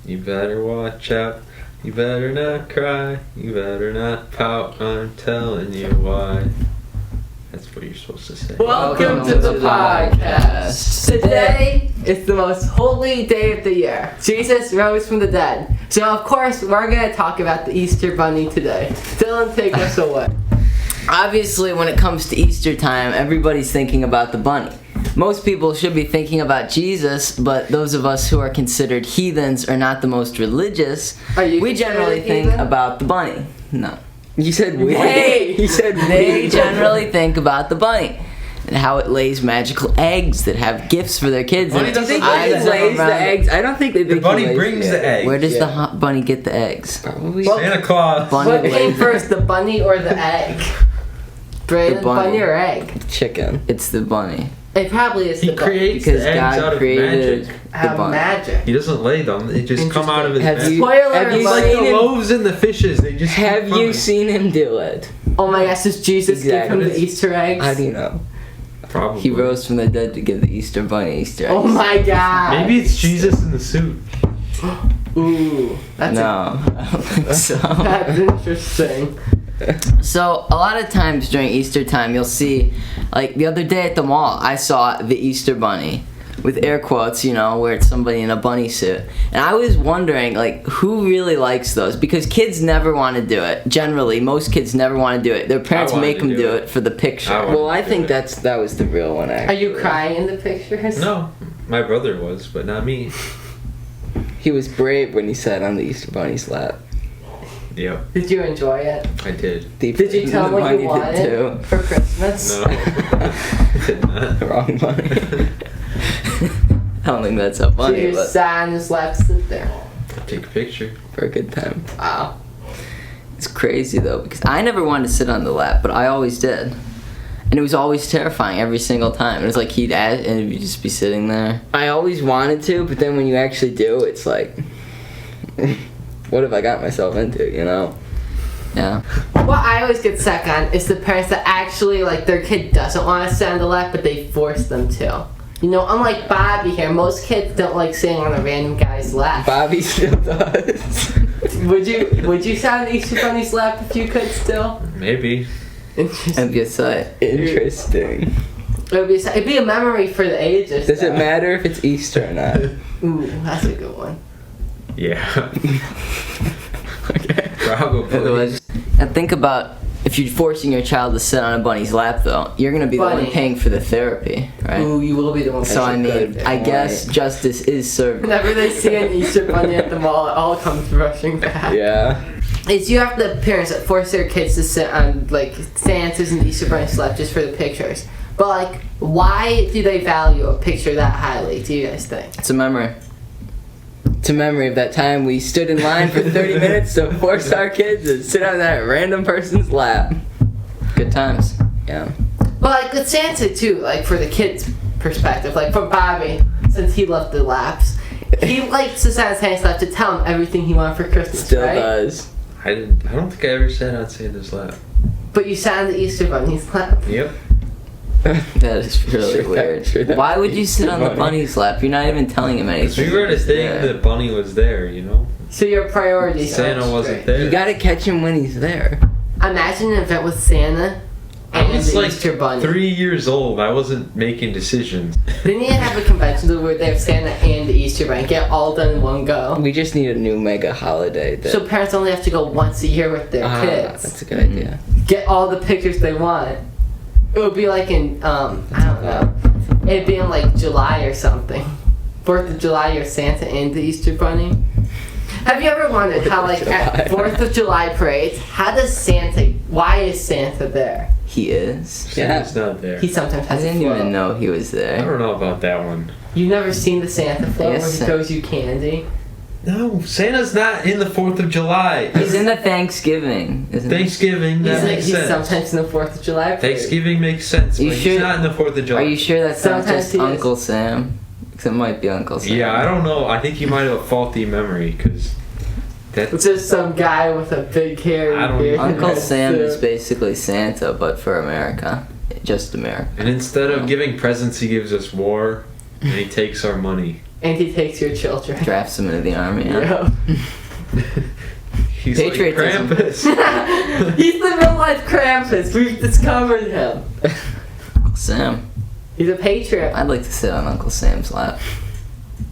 You better watch out. You better not cry. You better not pout. I'm telling you why. That's what you're supposed to say. Welcome to the podcast. Today is the most holy day of the year. Jesus rose from the dead. So of course we're going to talk about the Easter Bunny today. Dylan, take us away. Obviously, when it comes to Easter time, everybody's thinking about the bunny. Most people should be thinking about Jesus, but those of us who are considered heathens or not the most religious, we generally think about the bunny. No. You said we. Hey! You said They we. generally think about the bunny. And how it lays magical eggs that have gifts for their kids. Bunny And doesn't its lay eyes the are lays the around- eggs. I don't think they The think bunny he lays brings the eggs. Where does Yeah. the bunny get the eggs? Probably. Santa Claus. Bunny What came lays- first, the bunny or the egg? Brandon, The bunny. bunny or egg? Chicken. It's the bunny. It probably is He the bunny. creates Because the eggs God out of created magic. the Have bunny. magic. He doesn't lay them. They just come out of his Have magic. you, Spoiler have you It's alert. like seen the him? loaves and the fishes. They just keep Have you coming. seen him do it? Oh my gosh, does Jesus Exactly. give him the Easter eggs? How do you know? Probably. He rose from the dead to give the Easter bunny Easter eggs. Oh my god. Maybe it's Jesus in the suit. Ooh, that's No, I don't think so. that's interesting. So a lot of times during Easter time, you'll see, like the other day at the mall, I saw the Easter bunny with air quotes, you know, where it's somebody in a bunny suit, and I was wondering, like, who really likes those? Because kids never want to do it. Generally, most kids never want to do it. Their parents wanted make to them do do it. it for the picture. I Well, I think that was the real one. Are Actually. you crying in the pictures? No, my brother was, but not me. He was brave when he sat on the Easter Bunny's lap. Yep, Did you enjoy it? I did. Did you tell him The what bunny you did wanted too. for Christmas? No, I did not. Wrong bunny. I don't think that's so So funny, you but sat on his lap, sit there. Take a picture. For a good time. Wow. it's crazy though, because I never wanted to sit on the lap, but I always did. And it was always terrifying every single time. It was like he'd ask, and you'd just be sitting there. I always wanted to, but then when you actually do, it's like, what have I got myself into, you know? Yeah. What I always get stuck on is the parents that actually, like, their kid doesn't want to sit on the lap, but they force them to. You know, unlike Bobby here, most kids don't like sitting on a random guy's lap. Bobby still does. Would you sit on the Easter Bunny's lap if you could still? Maybe. Interesting. That'd be a sight. Interesting. It'd be a memory for the ages. Does it though. matter if it's Easter or not? Ooh, that's a good one. Yeah. Okay. Probably. And think about if you're forcing your child to sit on a bunny's lap, though, you're gonna be the Bunny. one paying for the therapy, right? Ooh, you will be the one. So I mean, good I point. guess justice is served. Whenever they see an Easter Bunny at the mall, it all comes rushing back. Yeah. It's you have the parents that force their kids to sit on like Santa's and Easter Bunny's lap just for the pictures. But like, why do they value a picture that highly? Do you guys think? It's a memory. It's a memory of that time we stood in line for 30 minutes to force our kids to sit on that random person's lap. Good times. Yeah. But like with Santa too, like for the kids' perspective, like for Bobby, since he loved the laps, he likes to sit on Santa's lap to tell him everything he wanted for Christmas, Still right? does. I don't think I ever sat on Santa's lap. But you sat on the Easter Bunny's lap. Yep. That is really Sure, weird. sure that Why would would be you sit on the funny. bunny's lap? You're not even telling him anything. We were to think Yeah. the bunny was there, you know? So your priorities Santa are wasn't straight. there. You gotta catch him when he's there. Imagine an event with Santa I and was the like Easter Bunny. 3 years old. I wasn't making decisions. They need to have a convention where they have Santa and the Easter Bunny, get all done in one go. We just need a new mega holiday. That, So parents only have to go once a year with their kids. That's a good idea. Get all the pictures they want. It would be like in, I don't know. It'd be in like July or something. 4th of July, you're Santa and the Easter Bunny. Have you ever wondered how, like, at July. 4th of July parades, why is Santa there? He is. Santa's not there. He sometimes I has a didn't float. even know he was I there. don't know about that one. You've never seen the Santa float where Yes, he sir. throws you candy? No, Santa's not in the 4th of July. He's in the Thanksgiving, isn't he? Thanksgiving, that makes He's sense. sometimes in the 4th of July parade. Thanksgiving makes sense, You but sure- he's not in the 4th of July. Are you sure that's not Sometimes just he is. Uncle Sam? Because it might be Uncle Sam. Yeah, I don't know. I think you might have a faulty memory, because It's that's... just some guy with a big hairy I don't- beard. Uncle Sam is So- basically Santa, but for America. Just America. And instead of giving presents, he gives us war, and he takes our money. And he takes your children. Drafts him into the army. Yeah. He's Patriotism. like Krampus. He's the real life Krampus. We've discovered him. Uncle Sam. He's a patriot. I'd like to sit on Uncle Sam's lap.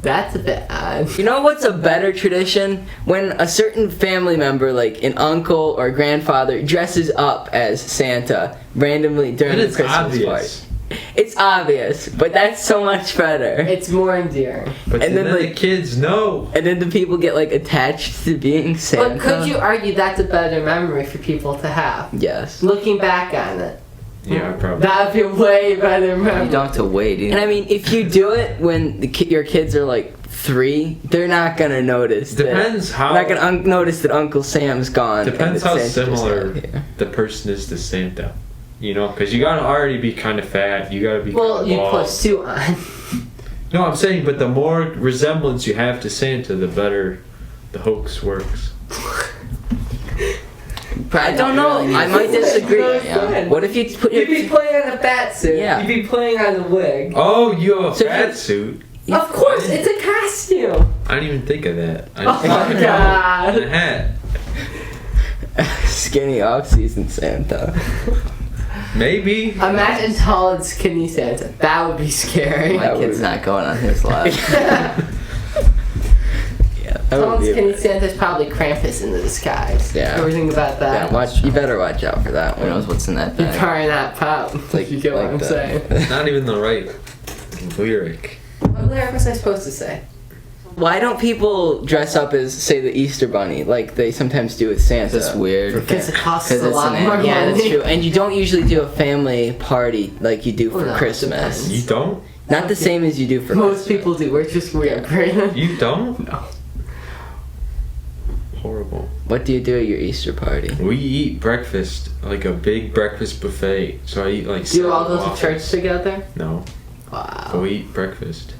That's a bit odd. You know what's a better tradition? When a certain family member, like an uncle or grandfather, dresses up as Santa randomly during And the it's Christmas obvious. party. It's obvious, but that's so much better. It's more endearing. But And then, then, the like- kids know. And then the people get like attached to being Santa. But could you argue that's a better memory for people to have? Yes. Looking back on it. Yeah, probably. That would be a way better memory. You don't have to wait either. And I mean, if you do it when your kids are like 3, they're not gonna notice. Depends how. They're not gonna notice that Uncle Sam's gone. Depends and how that Santa's just similar out here. the person is to Santa. You know, because you gotta already be kind of fat. You gotta be. Well, kinda you put a bald. suit on. No, I'm saying, but the more resemblance you have to Santa, the better the hoax works. I don't know. I might disagree. Yeah. What if you put your You'd be playing on a bat suit. Yeah. You'd be playing on a wig. Oh, you have a So fat you- suit. Of course, it's a costume. I didn't even think of that. I Oh just thought my of God. a hat. skinny off-season Santa? Maybe. Imagine tall and skinny Santa. That would be scary. My kid's not going on his lap. Yeah, that Tall would and be skinny a- Santa's probably Krampus in the disguise. Yeah. Ever think about that? Yeah, watch. You better watch out for that Who knows one. what's in that You bag? probably not pop. Like- you get what like I'm the- saying. It's not even the right lyric. What lyric was I supposed to say? Why don't people dress up as, say, the Easter Bunny, like they sometimes do with Santa? That's weird. Because it costs 'Cause a it's lot an more animal. Yeah, that's money. true. And you don't usually do a family party like you do for Well, no, it Christmas. depends. You don't? Not the same as you do for Most Christmas. people do. We're just weird. You don't? No. Horrible. What do you do at your Easter party? We eat breakfast, like a big breakfast buffet. So I eat like Do you all 7 go to waffles. church together? No. Wow. But we eat breakfast.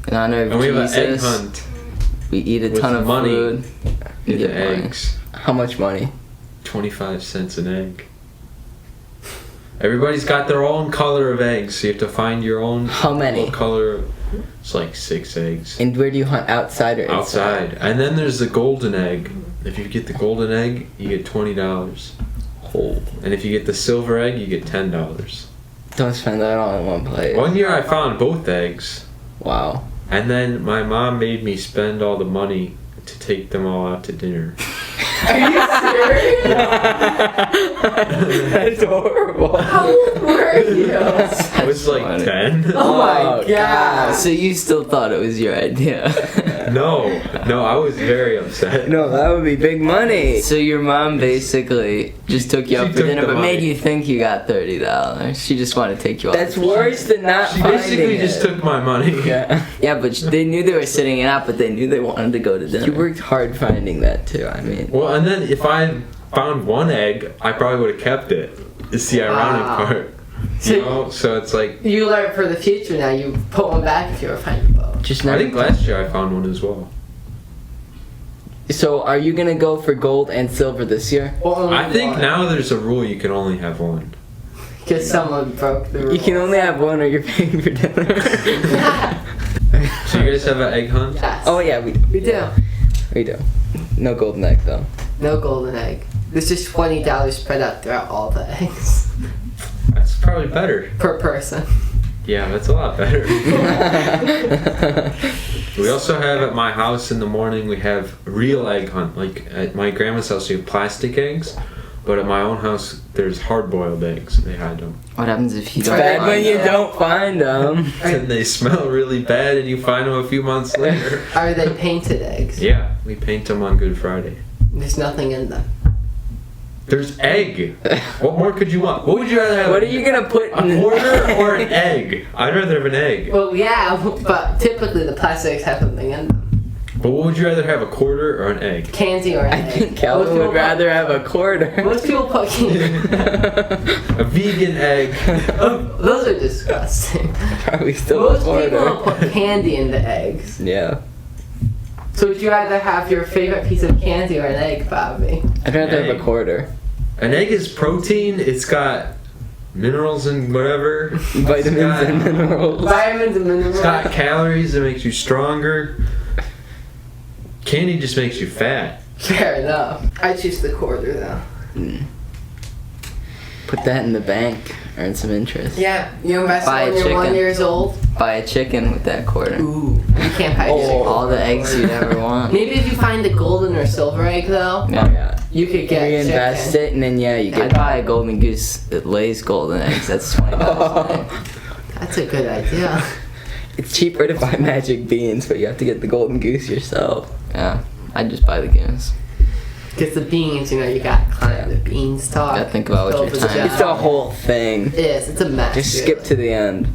In honor of And we have an egg Jesus, hunt we eat a with ton of money food. in Yeah, the money. eggs. How much money? 25 cents an egg. Everybody's got their own color of eggs, so you have to find your own. How many? What color? It's like 6 eggs. And where do you hunt, outside or inside? Outside. And then there's the golden egg. If you get the golden egg, you get $20. Oh. And if you get the silver egg, you get $10. Don't spend that all in one place. One year I found both eggs, Wow. and then my mom made me spend all the money to take them all out to dinner. Are you serious? That's horrible. How old were you? I was like funny. 10. Oh my Oh, god. So you still thought it was your idea? No, I was very upset. No, that would be big money. So your mom basically just took you She out for took dinner, the but made money. you think you got $30. She just wanted to take you out. That's worse than not She finding basically it. just took my money. Yeah. Yeah, but they knew they were sitting it out, but they knew they wanted to go to dinner. You worked hard finding that too. I mean, Well, and then if I found one egg, I probably would have kept it. It's the ironic Wow. part. So- You know? So it's like, You learn for the future now. You put one back if you ever find a boat. just I never. think last year I found one as well. So, are you gonna go for gold and silver this year? I think now there's a rule you can only have one. Because someone broke the rules. You can only have one, or you're paying for dinner. So you guys have an egg hunt? Yes. Oh yeah, We do. we do. No golden egg though. No golden egg. There's just $20 spread out throughout all the eggs. That's probably better. Per person. Yeah, that's a lot better. We also have at my house in the morning, we have real egg hunt. Like at my grandma's house, we have plastic eggs. But at my own house, there's hard-boiled eggs. They hide them. What happens if you It's don't bad find when you them? don't find them. And they smell really bad, and you find them a few months later. Are they painted eggs? Yeah, we paint them on Good Friday. There's nothing in them. There's egg. What more could you want? What would you rather have? What are you gonna put A in? quarter or an egg? I'd rather have an egg. Well, yeah, but typically the plastics have something in them. But what would you rather have, a quarter or an egg? Candy or an I egg. think Calvin Most people would rather have a quarter. Put, most people put candy. A vegan egg. Those are disgusting. Probably still a Most people quarter. put candy in the eggs. Yeah. So would you rather have your favorite piece of candy or an egg, Bobby? I'd rather have Egg. a quarter. An egg is protein. It's got minerals and whatever. Vitamins and minerals. Vitamins and minerals. It's got calories that makes you stronger. Candy just makes you fat. Fair enough. I choose the quarter though. Put that in the bank. Earn some interest. Yeah, you invest Buy a when you're chicken. 1 year old. Buy a chicken with that quarter. Ooh, you can't buy a chicken. All the eggs you'd ever want. Maybe if you find the golden or silver egg though, Yeah. you could get Reinvest chicken. it, and then you I'd get. buy a golden goose that lays golden eggs. That's $20 an egg. That's a good idea. It's cheaper to buy magic beans, but you have to get the golden goose yourself. Yeah. I'd just buy the goose. Because the beans, you got to climb the beanstalk. Gotta think about what build your the time gel. is. It's a whole thing. It is. It's a mess. Just really. skip to the end.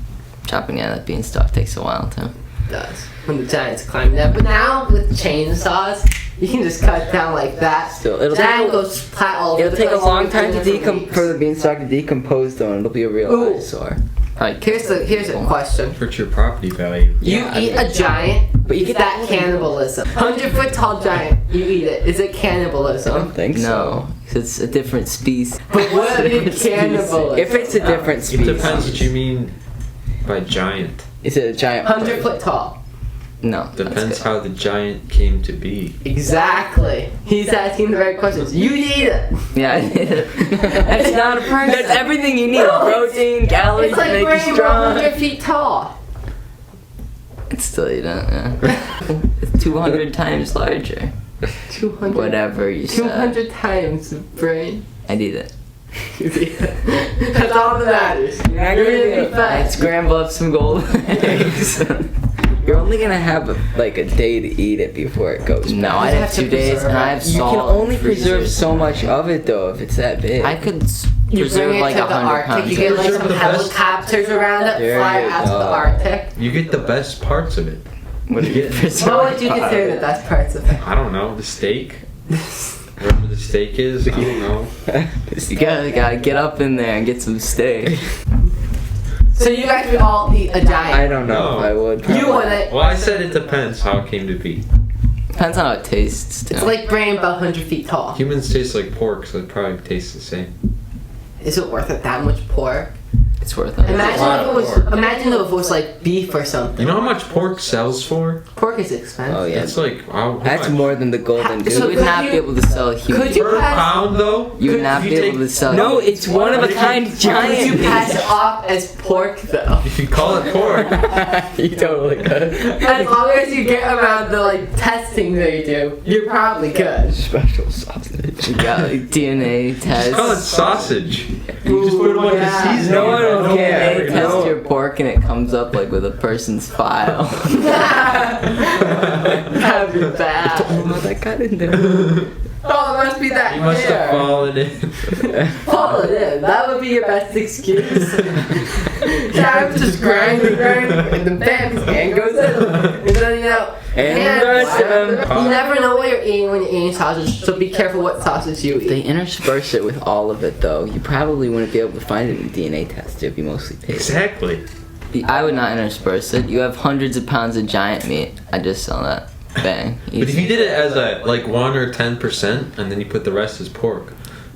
Chopping down that beanstalk takes a while too. It does. When the giants climb that. But now with chainsaws, you can just cut down like that. Still, it'll Giant take- goes flat all over It'll the take a place. long time to Different for the weeks. beanstalk to decompose, though, and it'll be a real Ooh. eyesore. Like, Here's a question. Hurts your property value. You Yeah, eat a giant, But you is get that the- cannibalism? 100-foot tall giant, you eat it. Is it I don't cannibalism? think no, so. 'cause it's a different species. But what is cannibalism? If it's a different It species. depends what you mean by giant. Is it a giant? 100-foot tall. No. that's Depends good. how the giant came to be. Exactly. He's asking the right questions. You eat it. Yeah, that's not a person. That's everything you need. Protein, calories It's to like make you rainbow strong. 100 feet tall. It's still you don't. Yeah. It's 200 times larger. 200. Whatever you said. 200 times, brain. I'd eat it. That's all that matters. You're not You're gonna gonna do be it. fat. I'd scramble up some golden eggs. You're only gonna have like a day to eat it before it goes. No, bad. I'd have have to 2 days, preserve and I it. have You salt. can only and preserve freezers. so much of it though if it's that big. I could You preserve bring it like to the 100 Arctic. pounds. You get like Preserve some the best. helicopters around it, There fly you out to the go. Arctic. You get the best parts of it. What do you get? What would you consider the best parts of it? I don't know. The steak. Wherever the steak is, I don't know. You gotta get up in there and get some steak. So you guys would all eat a giant. I don't know No. if I would. You wouldn't. Well, I said it depends how it came to be. Depends on how it tastes. Too. It's like brain about 100 feet tall. Humans taste like pork, so it probably tastes the same. Is it worth it that much pork? it's worth it. Imagine- lot of pork. Imagine if it was like beef or something. You know how much pork sells for? Pork is expensive. Oh yeah, It's like how that's much? more than the golden So goose. You would could not you- be able to sell a human. could you Per pass- pound though. You would Could- not if be you able to take- sell. No, it's one of a kind Could giant. you pass it off as pork though? If you call it pork, You totally could. As long as you get around the like testing they do, you're probably good. Special sausage. You got like DNA just call it test. sausage. You just put a bunch Yeah. of seasoning. No one in it. will care. They test your pork and it comes up like with a person's file. That'd be Oh, bad. that got in there. Oh, it must be that You must have hair. fallen in. Pull it in. That would be your best excuse. Yeah, I'm just grinding, and then bam, his hand goes in. And then, And the rest of them. You never know what you're eating when you're eating sausage, so be careful what sausage you If they eat. intersperse it with all of it, though, you probably wouldn't be able to find it in a DNA test. It'd be mostly pig. Exactly. I would not intersperse it. You have hundreds of pounds of giant meat. I just sell that. Bang. But if you did it as a like 1 or 10%, and then you put the rest as pork,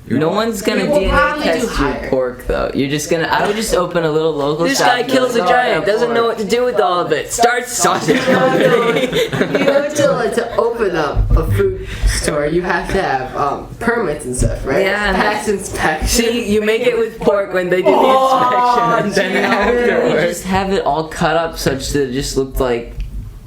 No one's gonna You will DNA probably do test your higher. pork though. You're just gonna. I would just open a little local This shop. guy kills a giant, doesn't know what to do with all of it. Starts sausage company. You know, to open up a food store, you have to have permits and stuff, right? Yeah. Tax inspection. See, you make it with pork when they do the Oh, inspection, and then You afterwards. just have it all cut up such that it just looked like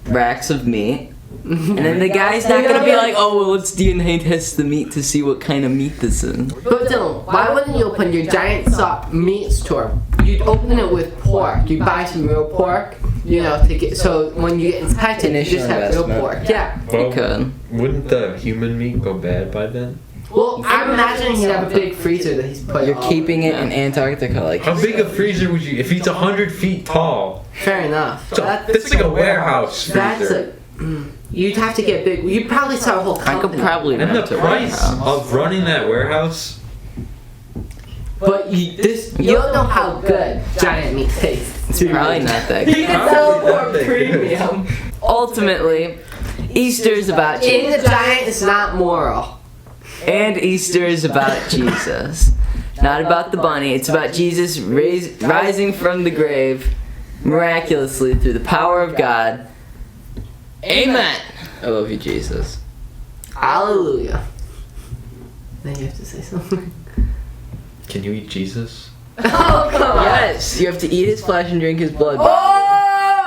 racks of meat. And then the guy's not gonna be like, oh, well, let's DNA test the meat to see what kind of meat this is. But Dylan, why wouldn't you open your giant meat store? You'd open it with pork. You buy some real pork, to get so when you get inspected, you Initial just have real investment. pork. Yeah. You could. Wouldn't the human meat go bad by then? Well, I'm imagining he'd have a big freezer that he's put. You're all- keeping it in Antarctica, like. How big a freezer would you? If it's 100 feet tall, Fair enough. that's like a warehouse That's freezer. You'd have to get big. You'd probably start a whole I company. could probably And the rent a price warehouse. of running that warehouse. But you don't know how good giant meat tastes. It's probably not that You good. can sell Probably it not for that good. premium. Ultimately, Easter is about Eating Jesus. the giant is not moral. And Easter is about Jesus. not about the bunny. It's about Jesus rising from the grave miraculously through the power of God. Amen. I love you, Jesus. Hallelujah. Then you have to say something. Can you eat Jesus? Oh, come on. Yes, you have to eat his flesh and drink his blood. Oh!